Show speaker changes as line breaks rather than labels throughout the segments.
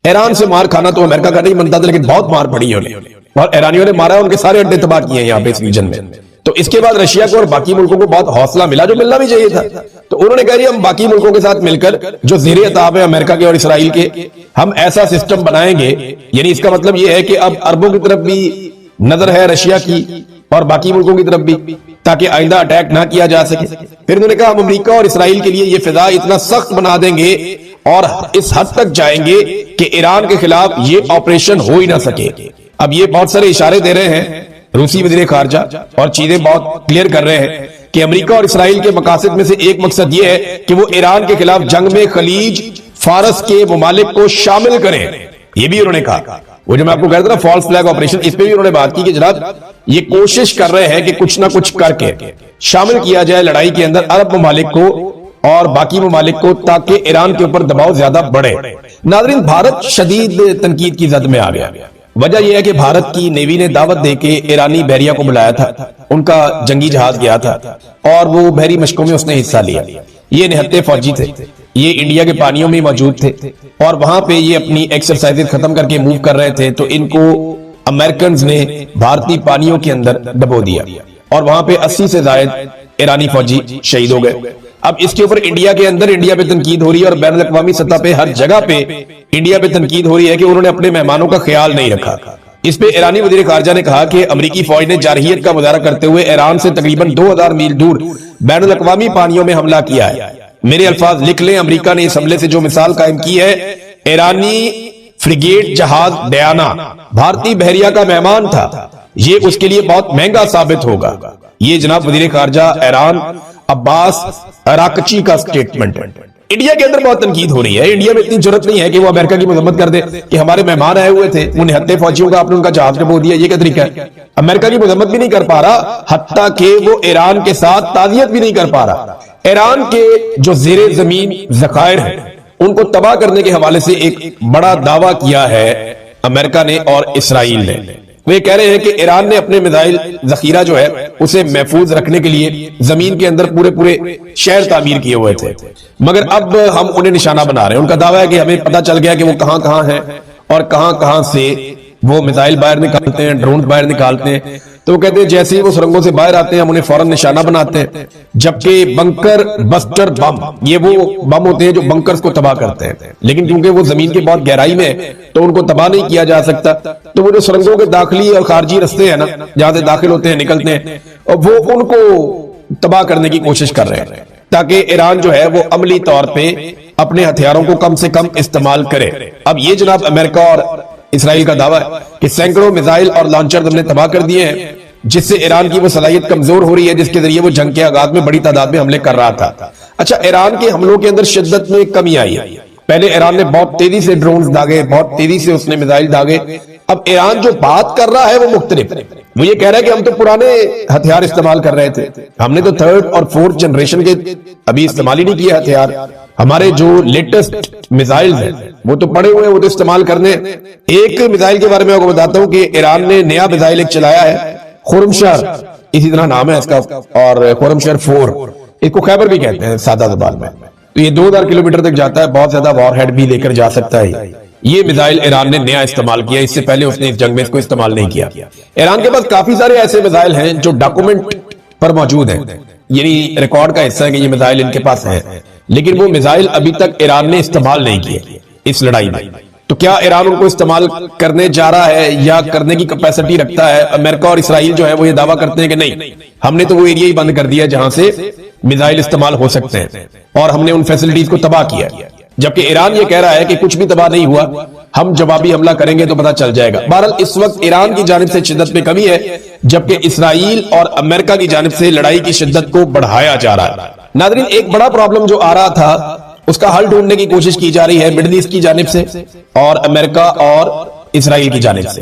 Iran से मार खाना तो अमेरिका का नहीं बनता था, लेकिन बहुत मार पड़ी है उन्हें, और ईरानियों ने मारा, उनके सारे अड्डे तबाह किए हैं यहाँ पे इस रीजन में। तो इसके बाद रशिया को और बाकी मुल्कों को बहुत हौसला मिला, जो मिलना भी चाहिए था। तो उन्होंने कहा हम बाकी मुल्कों के साथ मिलकर जो ज़ेरे अताब है अमेरिका के और इसराइल के, हम ऐसा सिस्टम बनाएंगे, यानी इसका मतलब यह है कि अब अरबों की तरफ भी नजर है रशिया की और बाकी मुल्कों की तरफ भी, ताकि आइंदा अटैक ना किया जा सके। फिर उन्होंने कहा हम अमेरिका और इसराइल के लिए ये फिजा इतना सख्त बना देंगे और इस हद तक जाएंगे कि ईरान के खिलाफ ये ऑपरेशन हो ही ना सके। अब ये बहुत सारे इशारे दे रहे हैं रूसी वज़ीर खारजा, और चीजें बहुत क्लियर कर रहे हैं कि अमेरिका और इसराइल के मकासद में से एक मकसद ये है कि वो ईरान के खिलाफ जंग में खलीज फारस के ममालिक को शामिल करें। ये भी उन्होंने कहा, वो जो मैं आपको कह रहा था ना फॉल्स फ्लैग ऑपरेशन, इस पे भी उन्होंने बात की कि जनाब ये कोशिश कर रहे हैं कि कुछ ना कुछ करके शामिल किया जाए लड़ाई के अंदर अरब ममालिक को और बाकी ममालिक को, ताकि ईरान के ऊपर दबाव ज्यादा बढ़े। नाज़रीन, भारत शदीद तनकीद की जद में आ गया। वजह यह है कि भारत की नेवी ने दावत देके ईरानी बहरिया को बुलाया था, उनका जंगी जहाज गया था और वो बहरी मशकों में उसने हिस्सा लिया। ये निहत्ते फौजी थे, ये इंडिया के पानियों में मौजूद थे और वहां पे ये अपनी एक्सरसाइजेज खत्म करके मूव कर रहे थे। तो इनको अमेरिकन ने भारतीय पानियों के अंदर दबो दिया और वहां पे 80 से ज्यादा ईरानी फौजी शहीद हो गए। अब इसके ऊपर इंडिया के अंदर इंडिया पे तनकीद हो रही है और बैनुल अक़वामी सतह पे हर जगह पे इंडिया पे तनकीद हो रही है कि उन्होंने अपने मेहमानों का ख्याल नहीं रखा। इस पे ईरानी वज़ीर खारजा ने कहा कि अमेरिकी फौज ने जारहियत का मुजाहरा करते हुए ईरान से तकरीबन 2000 मील दूर बैनुल अक़वामी पानियों में हमला किया है। मेरे अल्फाज लिख लें, अमेरिका ने इस हमले से जो मिसाल कायम की है, ईरानी फ्रिगेट जहाज डयाना भारतीय बहरिया का मेहमान था, ये उसके लिए बहुत महंगा साबित होगा। ये जनाब वज़ीर खारजा ईरान अब्बास अराकची का स्टेटमेंट है। इंडिया के अंदर बहुत तनकीद हो रही है, इंडिया में इतनी जरूरत नहीं है कि वो अमेरिका की मजम्मत कर दे कि हमारे मेहमान आए हुए थे, वो निहत्ते फौजियों का आपने उनका जहाज डुबो दिया, ये क्या तरीका है? अमेरिका की मजम्मत भी नहीं कर पा रहा, हत्ता कि वो ईरान के साथ ताज़ियत भी नहीं कर पा रहा। ईरान के जो ज़ेरे जमीन ज़खायर हैं उनको तबाह करने के हवाले से एक बड़ा दावा किया है अमेरिका ने और इसराइल ने। वे कह रहे हैं कि ईरान ने अपने मिसाइल जखीरा जो है उसे महफूज रखने के लिए जमीन के अंदर पूरे पूरे शहर तामीर किए हुए थे, मगर अब हम उन्हें निशाना बना रहे हैं। उनका दावा है कि हमें पता चल गया कि वो कहां कहां हैं और कहां कहां से वो मिसाइल बाहर निकालते हैं, ड्रोन बाहर निकालते हैं। तो वो कहते हैं जैसे ही वो सुरंगों से बाहर आते हैं हम उन्हें फौरन निशाना बनाते हैं, जबकि बंकर बस्टर बम, ये वो बम होते हैं जो बंकर्स को तबाह करते हैं, लेकिन क्योंकि वो जमीन के बहुत गहराई में है तो उनको तबाह नहीं किया जा सकता। तो वो जो सुरंगों के दाखिली और खारजी रास्ते हैं ना, जहां से दाखिल होते हैं निकलते हैं, और वो उनको तबाह करने की कोशिश कर रहे हैं ताकि ईरान जो है वो अमली तौर पर अपने हथियारों को कम से कम इस्तेमाल करे। अब ये जनाब अमेरिका और इसराइल का दावा है कि सैकड़ों मिसाइल और लॉन्चर हमने तबाह कर दिए हैं, जिससे ईरान की वो सलाहियत कमजोर हो रही है जिसके जरिए वो जंग के आगाज में बड़ी तादाद में हमले कर रहा था। अच्छा, ईरान के हमलों के अंदर शिद्दत में कमी आई है। पहले ईरान ने बहुत तेजी से ड्रोन दागे, बहुत तेजी से उसने मिसाइल दागे। अब ईरान जो बात कर रहा है वो मुख्तलिफ है। वो ये कह रहा है कि हम तो पुराने हथियार इस्तेमाल कर रहे थे, हमने तो 3rd और 4th जनरेशन के अभी इस्तेमाल ही नहीं किए हथियार। हमारे जो लेटेस्ट मिसाइल हैं वो तो पड़े हुए हैं, वो तो इस्तेमाल करने। एक मिसाइल के बारे में आपको बताता हूं कि ईरान ने नया मिसाइल एक चलाया है, खुरमशर इसी तरह नाम है इसका, और खुरमशर 4, इसको खैबर भी कहते हैं सादा ज़बान में। तो ये 2000 किलोमीटर तक जाता है, बहुत ज्यादा वॉरहेड भी लेकर जा सकता है। ये मिसाइल ईरान ने नया इस्तेमाल किया, इससे पहले उसने इस जंग में इसको इस्तेमाल नहीं किया। ईरान के पास काफी सारे ऐसे मिसाइल हैं जो डॉक्यूमेंट पर मौजूद हैं, यानी रिकॉर्ड का हिस्सा है कि ये मिसाइल इनके पास है, लेकिन वो मिसाइल अभी तक ईरान ने इस्तेमाल नहीं किए इस लड़ाई में। तो क्या ईरान उनको इस्तेमाल करने जा रहा है या करने की कैपेसिटी रखता है? अमेरिका और इसराइल जो है वो ये दावा करते हैं कि नहीं, हमने तो वो एरिया ही बंद कर दिया जहां से मिसाइल इस्तेमाल हो सकते हैं और हमने उन फैसिलिटीज को तबाह किया। जबकि ईरान ये कह रहा है कि कुछ भी तबाह नहीं हुआ, हम जवाबी हमला करेंगे तो पता चल जाएगा। बहरहाल इस वक्त ईरान की जानिब से शिद्दत में कमी है, जबकि इसराइल और अमेरिका की जानिब से लड़ाई की शिद्दत को बढ़ाया जा रहा है। नाज़रीन, एक बड़ा प्रॉब्लम जो आ रहा था उसका हल ढूंढने की कोशिश की जा रही है मिडिल ईस्ट की जानिब से और अमेरिका और इसराइल की जानिब से,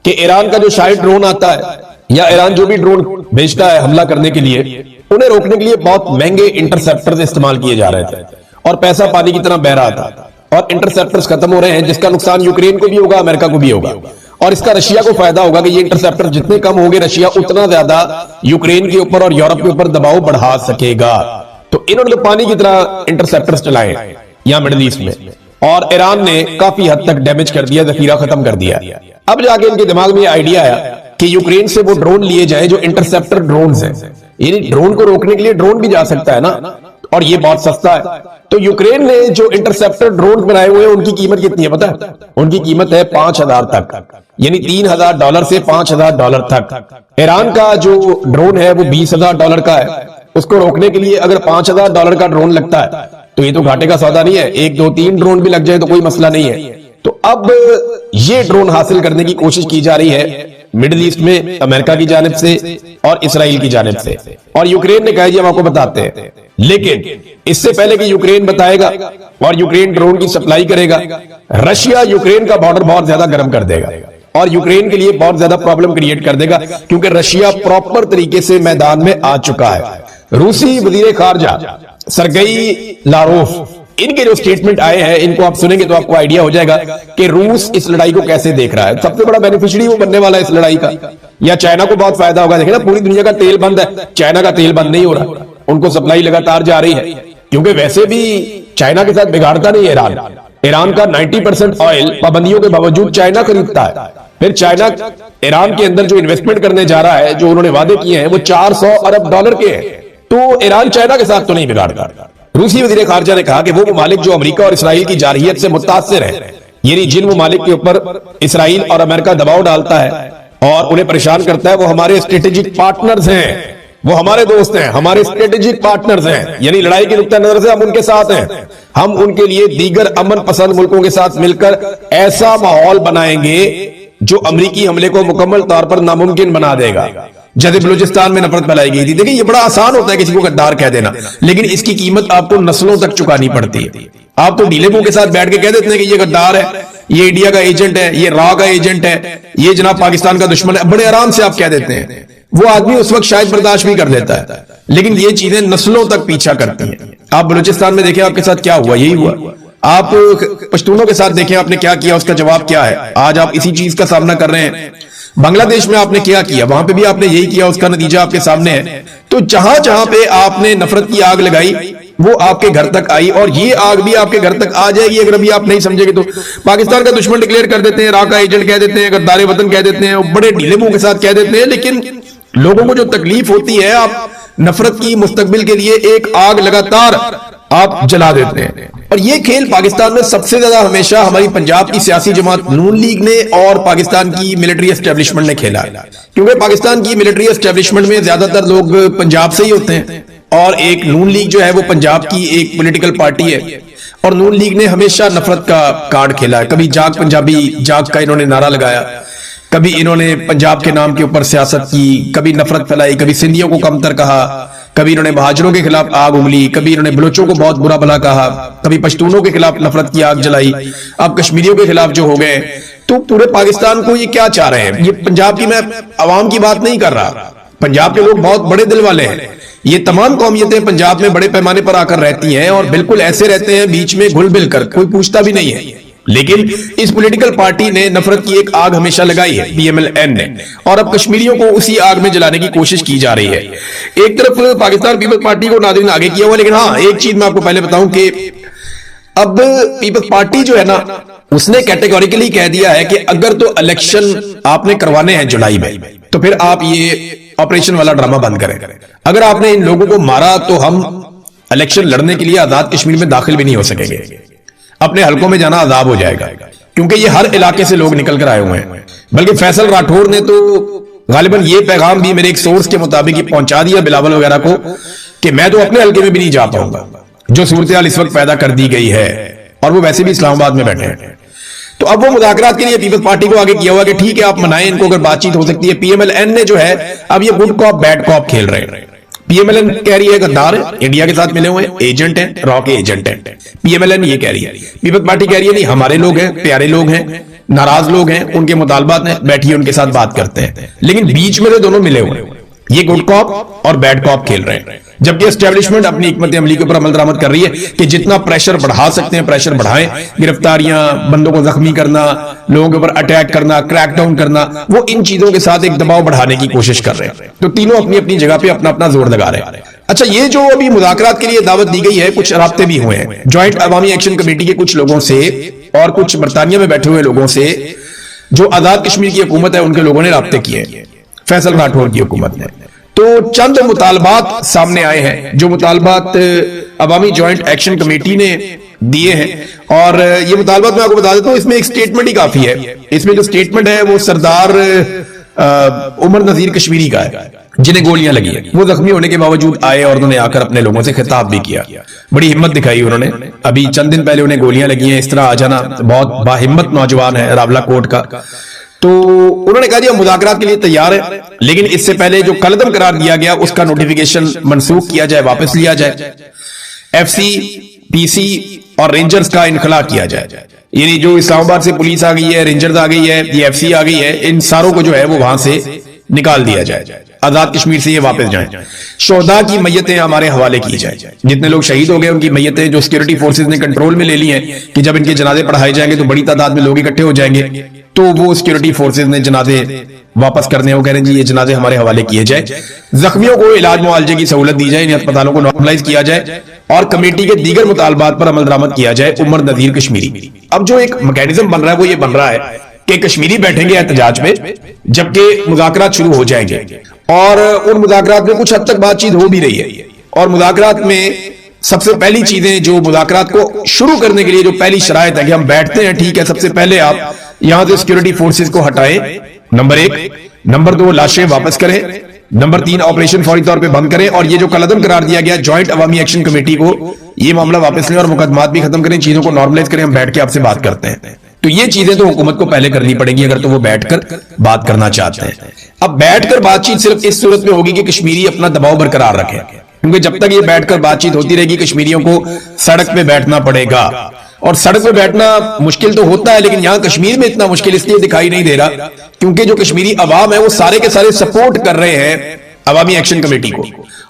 कि ईरान का जो शायद ड्रोन आता है या ईरान जो भी ड्रोन भेजता है हमला करने के लिए, उन्हें रोकने के लिए बहुत महंगे इंटरसेप्टर्स इस्तेमाल किए जा रहे थे और पैसा पानी की तरह बह रहा था, और इंटरसेप्टर्स खत्म हो रहे हैं, जिसका नुकसान यूक्रेन को भी होगा, अमेरिका को भी होगा, और इसका रशिया को फायदा होगा कि ये इंटरसेप्टर जितने कम होंगे रशिया उतना ज्यादा यूक्रेन के ऊपर और यूरोप के ऊपर दबाव बढ़ा सकेगा। तो इन्होंने तो पानी की तरह इंटरसेप्टर्स चलाए यहाँ मिडिल ईस्ट में, और ईरान ने काफी हद तक डैमेज कर दिया, जखीरा खत्म कर दिया। अब जाके इनके दिमाग में आइडिया आया कि यूक्रेन से वो ड्रोन लिए जाए जो इंटरसेप्टर ड्रोन हैं, यानी ड्रोन को रोकने के लिए ड्रोन भी जा सकता है ना, और ये बहुत सस्ता है। तो यूक्रेन ने जो इंटरसेप्टर ड्रोन बनाए हुए हैं उनकी कीमत कितनी है पता है? उनकी कीमत है 5,000 तक, यानी $3,000 से $5,000 तक। ईरान का जो ड्रोन है वो $20,000 का है। उसको रोकने के लिए अगर $5,000 का ड्रोन लगता है तो ये तो घाटे का सौदा नहीं है, 1 2 3 ड्रोन भी लग जाए तो कोई मसला नहीं है। तो अब ये ड्रोन हासिल करने की कोशिश की जा रही है मिडिल ईस्ट में, अमेरिका की जानिब से और इसराइल की जानिब से, और यूक्रेन ने कहा जी हम आपको बताते हैं। लेकिन इससे पहले कि यूक्रेन बताएगा और यूक्रेन ड्रोन की सप्लाई करेगा, रशिया यूक्रेन का बॉर्डर बहुत ज्यादा गर्म कर देगा और यूक्रेन के लिए बहुत ज्यादा प्रॉब्लम क्रिएट कर देगा, क्योंकि रशिया प्रॉपर तरीके से मैदान में आ चुका है। रूसी वजीर खारजा सरगई लारोफ, इनके जो स्टेटमेंट आए हैं इनको आप सुनेंगे तो आपको आइडिया हो जाएगा कि रूस इस लड़ाई को कैसे देख रहा है। सबसे बड़ा बेनिफिशियरी वो बनने वाला है इस लड़ाई का, या चाइना को बहुत फायदा होगा। देखिए ना, पूरी दुनिया का तेल बंद है, चाइना का तेल बंद नहीं हो रहा, उनको सप्लाई लगातार जा रही है, क्योंकि वैसे भी चाइना के साथ बिगाड़ता नहीं है ईरान। ईरान का 90% ऑयल पाबंदियों के बावजूद चाइना खरीदता है। फिर चाइना ईरान के अंदर जो इन्वेस्टमेंट करने जा रहा है, जो उन्होंने वादे किए हैं वो $400 अरब के हैं। तो ईरान चाइना के साथ तो नहीं बिगाड़ता। रूसी वजीर खारजा ने कहा कि वो ममालिक जो अमेरिका और इसराइल की जारहियत से मुतासिर है, यानी जिन ममालिक के ऊपर इसराइल और अमेरिका दबाव डालता है और उन्हें परेशान करता है, वो हमारे स्ट्रेटेजिक पार्टनर्स हैं, वो हमारे दोस्त हैं, हमारे स्ट्रेटेजिक पार्टनर्स हैं, यानी लड़ाई के नुक्ता नजर से हम उनके साथ हैं। हम उनके लिए दीगर अमन पसंद मुल्कों के साथ मिलकर ऐसा माहौल बनाएंगे जो अमरीकी हमले को मुकम्मल तौर पर नामुमकिन बना देगा। जैसे बलूचिस्तान में नफरत फैलाई गई थी, देखिए ये बड़ा आसान होता है किसी को गद्दार कह देना, लेकिन इसकी कीमत आपको नस्लों तक चुकानी पड़ती है। आप तो ढीले मुंह के साथ बैठ के कह देते हैं कि ये गद्दार है, ये इंडिया का एजेंट है, ये रॉ का एजेंट है, ये जनाब पाकिस्तान का दुश्मन है, बड़े आराम से आप कह देते हैं। वो आदमी उस वक्त शायद बर्दाश्त भी कर लेता है, लेकिन ये चीजें नस्लों तक पीछा करती हैं। आप बलूचिस्तान में देखें आपके साथ क्या हुआ, यही हुआ। आप पश्तूनों के साथ देखें आपने क्या किया, उसका जवाब क्या है। आज आप इसी चीज का सामना कर रहे हैं। बांग्लादेश में आपने क्या किया, वहां पे भी आपने यही किया, उसका नतीजा आपके सामने है। तो जहां जहां पे आपने नफरत की आग लगाई वो आपके घर तक आई, और ये आग भी आपके घर तक आ जाएगी अगर अभी आप नहीं समझेंगे तो। पाकिस्तान का दुश्मन डिक्लेयर कर देते हैं, राका एजेंट कह देते हैं, गद्दार वतन कह देते हैं, बड़े ढीले मुंह के साथ कह देते हैं, लेकिन लोगों को जो तकलीफ होती है, आप नफरत की मुस्तकबिल के लिए एक आग लगातार आप जला देते हैं। और ये खेल पाकिस्तान में सबसे ज्यादा हमेशा हमारी पंजाब की सियासी जमात नून लीग ने और पाकिस्तान की मिलिट्री एस्टेब्लिशमेंट ने खेला, क्योंकि पाकिस्तान की मिलिट्री एस्टेब्लिशमेंट में ज्यादातर लोग पंजाब से ही होते हैं, और एक नून लीग जो है वो पंजाब की एक पॉलिटिकल पार्टी है, और नून लीग ने हमेशा नफरत का कार्ड खेला है। कभी जाग पंजाबी जाग का इन्होंने नारा लगाया, कभी इन्होंने पंजाब के नाम के ऊपर सियासत की, कभी नफरत फैलाई, कभी सिंधियों को कमतर कहा, कभी इन्होंने महाजरों के खिलाफ आग उगली, कभी इन्होंने बलोचों को बहुत बुरा भला कहा, कभी पश्तूनों के खिलाफ नफरत की आग जलाई, अब कश्मीरियों के खिलाफ जो हो गए। तो पूरे पाकिस्तान को ये क्या चाह रहे हैं, ये पंजाब की मैं अवाम की बात नहीं कर रहा, पंजाब के लोग बहुत बड़े दिल वाले हैं। ये तमाम कौमियतें पंजाब में बड़े पैमाने पर आकर रहती हैं, और बिल्कुल ऐसे रहते हैं बीच में घुल मिल कर, कोई पूछता भी नहीं है। लेकिन इस पॉलिटिकल पार्टी ने नफरत की एक आग हमेशा लगाई है, PMLN ने, और अब कश्मीरियों को उसी आग में जलाने की कोशिश की जा रही है। एक तरफ पाकिस्तान पीपल्स पार्टी को नाज़रीन आगे किया हुआ, लेकिन हाँ एक चीज मैं आपको पहले बताऊं कि अब पीपल्स पार्टी जो है ना, उसने कैटेगोरिकली कह दिया है कि अगर तो इलेक्शन आपने करवाने हैं जुलाई में, तो फिर आप ये ऑपरेशन वाला ड्रामा बंद करें। अगर आपने इन लोगों को मारा तो हम इलेक्शन लड़ने के लिए आजाद कश्मीर में दाखिल भी नहीं हो सकेंगे, अपने हलकों में जाना अजाब हो जाएगा, क्योंकि ये हर इलाके से लोग निकल कर आए हुए हैं। बल्कि फैसल राठौर ने तो गालिबन ये पैगाम भी मेरे एक सोर्स के मुताबिक पहुंचा दिया बिलावल वगैरह को कि मैं तो अपने हलके में भी नहीं जा पाऊंगा, जो सूरत हाल इस वक्त पैदा कर दी गई है, और वो वैसे भी इस्लामाबाद में बैठे हैं। तो अब वो मुज़ाकरात के लिए पीपल्स पार्टी को आगे किया हुआ कि ठीक है आप मनाएं इनको, अगर बातचीत हो सकती है। PMLN ने जो है अब ये गुड कॉप बैड कॉप खेल रहे हैं। PMLN कह रही है गद्दार है, इंडिया के साथ मिले हुए हैं, एजेंट है, रॉ के एजेंट है। PMLN ये कह रही है, पीपल्स पार्टी कह रही है नहीं हमारे लोग हैं, प्यारे लोग हैं, नाराज लोग हैं, उनके मुतालबात हैं, बैठिए उनके साथ बात करते हैं। लेकिन बीच में तो दोनों मिले हुए हैं, ये गुड कॉप और बैड कॉप खेल रहे हैं। जबकि एस्टेब्लिशमेंट अपनी हिकमत अमली के ऊपर अमल दरामद कर रही है कि जितना प्रेशर बढ़ा सकते हैं प्रेशर बढ़ाएं, गिरफ्तारियां, बंदों को जख्मी करना, लोगों के ऊपर अटैक करना, क्रैकडाउन करना, वो इन चीजों के साथ एक दबाव बढ़ाने की कोशिश कर रहे हैं। तो तीनों अपनी अपनी जगह पे अपना अपना जोर लगा रहे हैं। अच्छा, ये जो अभी मुज़ाकरात के लिए दावत दी गई है, कुछ राब्ते भी हुए हैं ज्वाइंट अवामी एक्शन कमेटी के कुछ लोगों से और कुछ बरतानिया में बैठे हुए लोगों से। जो आजाद कश्मीर की हुकूमत है उनके लोगों ने राब्ते किए फैसल राठौर की हुकूमत ने। तो चंद मुतालबात सामने आए हैं, जो मुतालबात अवामी ज्वाइंट एक्शन कमेटी ने दिए हैं। और ये मुतालबात मैं आपको बता देता हूं, इसमें एक स्टेटमेंट ही काफी है। इसमें जो स्टेटमेंट है वो सरदार उमर नजीर कश्मीरी का है, जिन्हें गोलियां लगी है। वो जख्मी होने के बावजूद आए और उन्होंने आकर अपने लोगों से खिताब भी किया। बड़ी हिम्मत दिखाई उन्होंने। अभी चंद दिन पहले उन्हें गोलियां लगी हैं, इस तरह आ जाना, बहुत बाहिम्मत नौजवान है रावला कोट का। तो उन्होंने कहा जी हम मुज़ाकरात के लिए तैयार है, लेकिन इससे पहले जो कलदम करार दिया गया उसका नोटिफिकेशन मनसूख किया जाए, वापस लिया जाए। एफसी, पीसी और रेंजर्स का इनखला किया जाए। यानी जो इस्लामाबाद से पुलिस आ गई है, रेंजर्स आ गई है, ये एफसी आ गई है, इन सारों को जो है वो वहां से निकाल दिया जाए, आजाद कश्मीर से ये वापस जाएं। शोहदा की मैयतें हमारे हवाले की जाए। जितने लोग शहीद हो गए उनकी मैयतें जो सिक्योरिटी फोर्सेज ने कंट्रोल में ले ली हैं कि जब इनके जनाजे पढ़ाए जाएंगे तो बड़ी तादाद में लोग इकट्ठे हो जाएंगे, तो वो सिक्योरिटी फोर्सेज ने जनाजे वापस करने हो, कह रहे हैं जी ये जनाजे हमारे हवाले किए जाए। जख्मियों को इलाज मुआवजे की सहूलत दी जाए, इन अस्पतालों को नॉर्मलाइज किया जाए और कमेटी के दीगर मुतालबात पर अमल दरामद किया जाए। उमर नजीर कश्मीरी। अब जो एक मैकेनिज्म बन रहा है वो ये बन रहा है कि कश्मीरी बैठेंगे एहतजाज में, जबकि मुज़ाकरात शुरू हो जाएंगे और उन मुज़ाकरात में कुछ हद तक बातचीत हो भी रही है। और मुज़ाकरात में सबसे पहली चीजें जो मुज़ाकरात को शुरू करने के लिए जो पहली शराइत है कि हम बैठते हैं, ठीक है, सबसे पहले आप यहां से सिक्योरिटी फोर्सेज को हटाएं, नंबर 1। नंबर 2, लाशें वापस करें। नंबर 3, ऑपरेशन फौरी तौर पे बंद करें। और ये जो कलदम करार दिया गया ज्वाइंट अवामी एक्शन कमेटी को, ये मामला वापस लें और मुकदमात भी खत्म करें, चीजों को नॉर्मलाइज करें, हम बैठ के आपसे बात करते हैं। तो ये चीजें तो हुकूमत को पहले करनी पड़ेगी अगर तो वो बैठकर बात करना चाहते हैं। अब बैठकर बातचीत सिर्फ इस सूरत में होगी कि कश्मीरी अपना दबाव बरकरार रखें, क्योंकि जब तक ये बैठकर बातचीत होती रहेगी कश्मीरियों को सड़क पे बैठना पड़ेगा। और सड़क पे बैठना मुश्किल तो होता है, लेकिन यहां कश्मीर में इतना मुश्किल इसलिए दिखाई नहीं दे रहा क्योंकि जो कश्मीरी अवाम है वो सारे के सारे सपोर्ट कर रहे हैं अवामी एक्शन कमेटी को।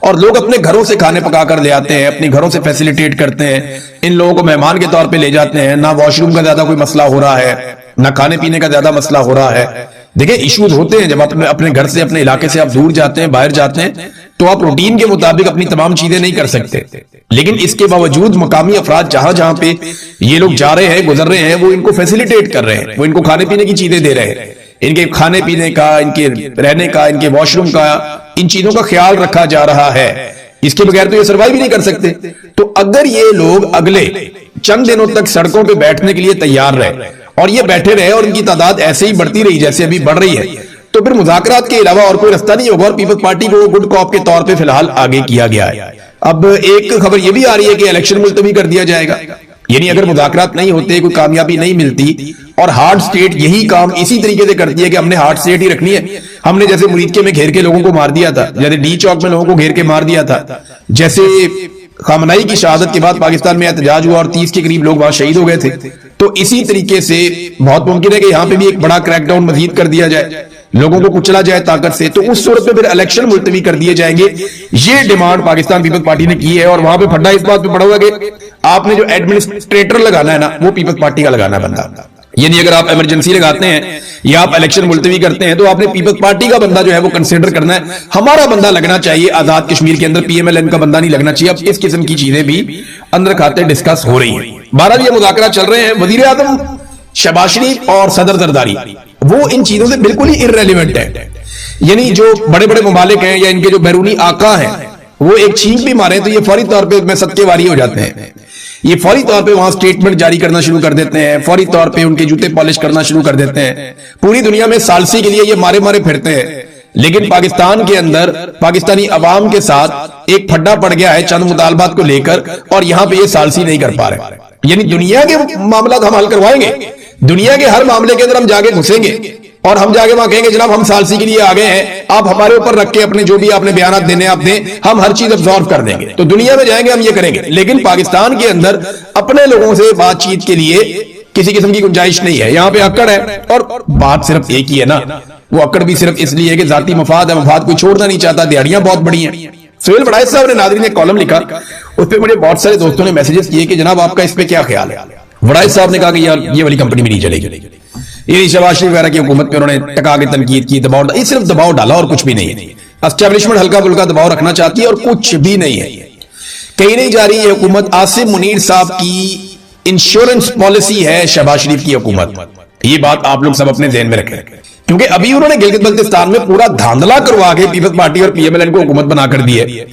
और लोग अपने घरों से खाने पकाकर ले आते हैं, अपने घरों से फैसिलिटेट करते हैं, इन लोगों को मेहमान के तौर पे ले जाते हैं। ना वॉशरूम का ज्यादा कोई मसला हो रहा है, ना खाने पीने का ज्यादा मसला हो रहा है। देखिए इश्यूज होते हैं जब अपने घर से, अपने इलाके से आप दूर जाते हैं, बाहर जाते हैं, तो आप रूटीन के मुताबिक अपनी तमाम चीजें नहीं कर सकते। लेकिन इसके बावजूद मकामी अफराद जहां जहां पे ये लोग जा रहे हैं, गुजर रहे हैं, वो इनको फैसिलिटेट कर रहे हैं, वो इनको खाने पीने की चीजें दे रहे हैं। इनके खाने पीने का, इनके रहने का, इनके वॉशरूम का, इन चीजों का ख्याल रखा जा रहा है। इसके बगैर तो ये सर्वाइव ही नहीं कर सकते। तो अगर ये लोग अगले चंद दिनों तक सड़कों पे बैठने के लिए तैयार रहे और ये बैठे रहे और इनकी तादाद ऐसे ही बढ़ती रही जैसे अभी बढ़ रही है, तो फिर मुज़ाकरात के अलावा और कोई रास्ता नहीं होगा। और पीपल्स पार्टी को गुड कॉप के तौर पे फिलहाल आगे किया गया है। अब एक खबर यह भी आ रही है कि इलेक्शन मुलतवी कर दिया जाएगा। यानी अगर मुज़ाकरात नहीं होते, कोई कामयाबी नहीं मिलती और हार्ड स्टेट यही काम इसी तरीके से करती है कि हमने हार्ड स्टेट ही रखनी है, हमने जैसे मुरीदके में घेर के लोगों को मार दिया था, जैसे डी चौक में लोगों को घेर के मार दिया था, जैसे खामनाई की शहादत के बाद पाकिस्तान में एहतजाज हुआ और 30 के करीब लोग वहां शहीद हो गए थे, तो इसी तरीके से बहुत मुमकिन है कि यहां पे भी एक बड़ा क्रैकडाउन मजीद कर दिया जाए, लोगों को कुचला जाए ताकत से। तो उस सूरत में फिर इलेक्शन मुलतवी कर दिए जाएंगे। ये डिमांड पाकिस्तान पीपल्स पार्टी ने की है और वहां पे फड्डा इस बात पे पड़ा हुआ है कि आपने जो एडमिनिस्ट्रेटर लगाना है ना, वो पीपल्स पार्टी का लगाना है बंदा। यानी अगर आप इमरजेंसी लगाते हैं या आप इलेक्शन मुलतवी करते हैं तो आपने पीपल्स पार्टी का बंदा जो है वो कंसिडर करना है, हमारा बंदा लगना चाहिए। आजाद कश्मीर के अंदर पीएमएलएन का बंदा नहीं लगना चाहिए। अब इस किस्म की चीजें भी अंदर खाते डिस्कस हो रही है। बहरहाल ये मुज़ाकरा चल रहे हैं। वजीर आज़म शहबाज शरीफ और सदर जरदारी वो इन चीजों से बिल्कुल ही इररेलेवेंट है। यानी जो बड़े बड़े ममालिक हैं या इनके जो बैरूनी आका हैं वो एक छींक भी मारे तो ये फौरी तौर पे में सदके वारी हो जाते हैं। ये फौरी तौर पे वहां स्टेटमेंट जारी करना शुरू कर देते हैं, फौरी तौर पे उनके जूते पॉलिश करना शुरू कर देते हैं। पूरी दुनिया में सालसी के लिए ये मारे मारे फिरते हैं, लेकिन पाकिस्तान के अंदर पाकिस्तानी अवाम के साथ एक फड्डा पड़ गया है चंद मुतालबात को लेकर और यहां पे ये सालसी नहीं कर पा रहे। यानी दुनिया के मामला हम हल करवाएंगे, दुनिया के हर मामले के अंदर हम जाके घुसेंगे और हम जाके वहां कहेंगे जनाब हम सालसी के लिए आ गए हैं, आप हमारे ऊपर रख के अपने जो भी आपने बयान देने आप दें, हम हर चीज अब्सॉर्व कर देंगे। तो दुनिया में जाएंगे हम ये करेंगे, लेकिन पाकिस्तान के अंदर अपने लोगों से बातचीत के लिए किसी किस्म की गुंजाइश नहीं है। यहां पे अक्कड़ है और बात सिर्फ एक ही है ना, वो अक्कड़ भी सिर्फ इसलिए है कि जाती मफाद है, मफाद कोई छोड़ना नहीं चाहता, दिहाड़ियां बहुत बड़ी हैं। सुहेल बड़ाइश साहब ने नाज़रीन ने कॉलम लिखा, उस पर मुझे बहुत सारे दोस्तों ने मैसेजेस किए कि जनाब आपका इस पे क्या ख्याल है। बड़ाइश साहब ने कहा कि यार ये वाली कंपनी भी नहीं चलेगी। ये शहबाज शरीफ वगैरह की हुकूमत पे उन्होंने टका के तनकीद की, दबाव, ये सिर्फ दबाव डाला और कुछ भी नहीं है। एस्टेब्लिशमेंट हल्का फुल्का दबाव रखना चाहती है और कुछ भी नहीं है। कहीं नहीं जा रही है हुकूमत। आसिम मुनीर साहब की इंश्योरेंस पॉलिसी है शहबाज शरीफ की हुकूमत। ये बात आप लोग सब अपने ध्यान में रखें, क्योंकि अभी उन्होंने गिलगित बल्तिस्तान में पूरा धांधला करवा के पीपल्स पार्टी और पीएमएलएन को हुकूमत बनाकर दी है।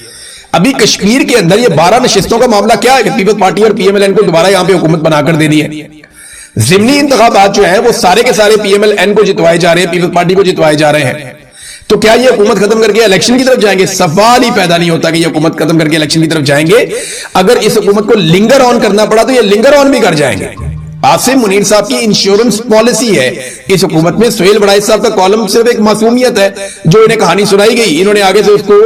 अभी कश्मीर के अंदर ये 12 नशिस्तों का मामला क्या है कि पीपल्स पार्टी और पीएमएलएन को दोबारा यहां पे हुकूमत बनाकर दे दी है। जिमनी इंतखाबात जो है वो सारे के सारे पीएमएलएन को जितवाए जा रहे हैं, पीपल्स पार्टी को जितवाए जा रहे हैं। तो क्या ये हुकूमत खत्म करके इलेक्शन की तरफ जाएंगे? सवाल ही पैदा नहीं होता कि ये हुकूमत खत्म करके इलेक्शन की तरफ जाएंगे। अगर इस हुकूमत को लिंगर ऑन करना पड़ा तो ये लिंगर ऑन भी कर जाएंगे। आसिम मुनीर साहब की इंश्योरेंस पॉलिसी है इस हुकूमत में। सुहेल बड़ाई साहब का कॉलम सिर्फ एक मासूमियत है जो इन्हें कहानी सुनाई गई, इन्होंने आगे से उसको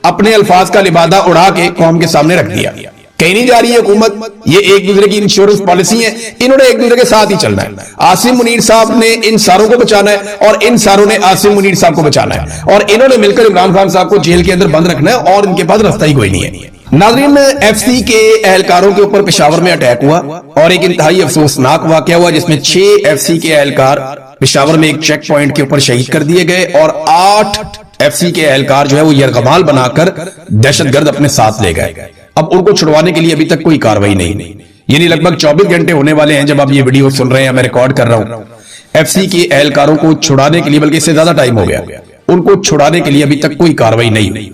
अपने अल्फाज का लिबादा उड़ा के कौम के सामने रख दिया। कहीं नहीं जा रही है हुकूमत। ये एक दूसरे की इंश्योरेंस पॉलिसी है, इन्होंने एक दूसरे के साथ ही चलना है। आसिम मुनीर साहब ने इन सारों को बचाना है और इन सारों ने आसिम मुनीर साहब को बचाना है, और इन्होंने मिलकर इमरान खान साहब को जेल के अंदर बंद रखना है और इनके पास रास्ता ही कोई नहीं है। नाज़रीन, एफसी के एहलकारों के ऊपर पेशावर में अटैक हुआ और एक इंतहाई अफसोसनाक वाकया हुआ जिसमें 6 एफसी के एहलकार पेशावर में एक चेक पॉइंट के ऊपर शहीद कर दिए गए और 8 एफसी के एहलकार जो है वो यरगमाल बनाकर दहशतगर्द अपने साथ ले गए। अब उनको छुड़वाने के लिए अभी तक कोई कार्रवाई नहीं, यानी लगभग 24 घंटे होने वाले हैं जब आप ये वीडियो सुन रहे हैं, मैं रिकॉर्ड कर रहा हूं। एफसी के एहलकारों को छुड़ाने के लिए, बल्कि इससे ज्यादा टाइम हो गया, उनको छुड़ाने के लिए अभी तक कोई कार्रवाई नहीं।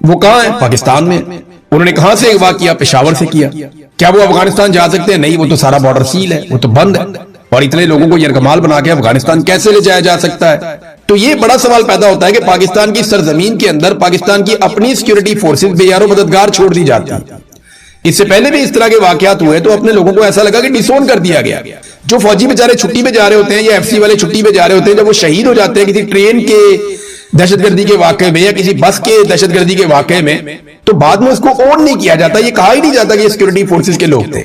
वो कहां है? पाकिस्तान में। उन्होंने कहां से अगवा किया? पेशावर से किया। क्या वो अफगानिस्तान जा सकते हैं? नहीं, वो तो सारा बॉर्डर सील है, वो तो बंद है। और इतने लोगों को यरगमाल बना के अफगानिस्तान कैसे ले जाया जा सकता है? तो ये बड़ा सवाल पैदा होता है कि पाकिस्तान की सरजमीन के अंदर पाकिस्तान की अपनी सिक्योरिटी फोर्सेस बेयारो मददगार छोड़ दी जाती है। इससे पहले भी इस तरह के वाकयात हुए तो अपने लोगों को ऐसा लगा कि डिसोन कर दिया गया। जो फौजी बेचारे छुट्टी पे जा रहे होते हैं या एफसी वाले छुट्टी पे जा रहे होते हैं, जब वो शहीद हो जाते हैं किसी ट्रेन के दहशतगर्दी के वाकये में या किसी बस के दहशतगर्दी के वाकये में, तो बाद में उसको ऑन नहीं किया जाता, ये कहा ही नहीं जाता कि ये सिक्योरिटी फोर्सेस के लोग थे।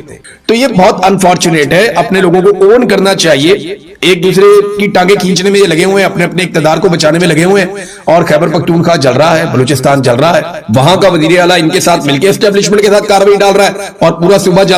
तो ये बहुत अनफॉर्चुनेट है। अपने लोगों को ऑन करना चाहिए। एक दूसरे की टांगे खींचने में ये लगे हुए हैं, अपने अपने इक्तदार को बचाने में लगे हुए हैं। और खैबर पख्तूनख्वा जल रहा है, बलूचिस्तान जल रहा है, वहां का वजीर आला इनके साथ मिलकर एस्टेब्लिशमेंट के साथ कार्रवाई डाल रहा है और पूरा सूबा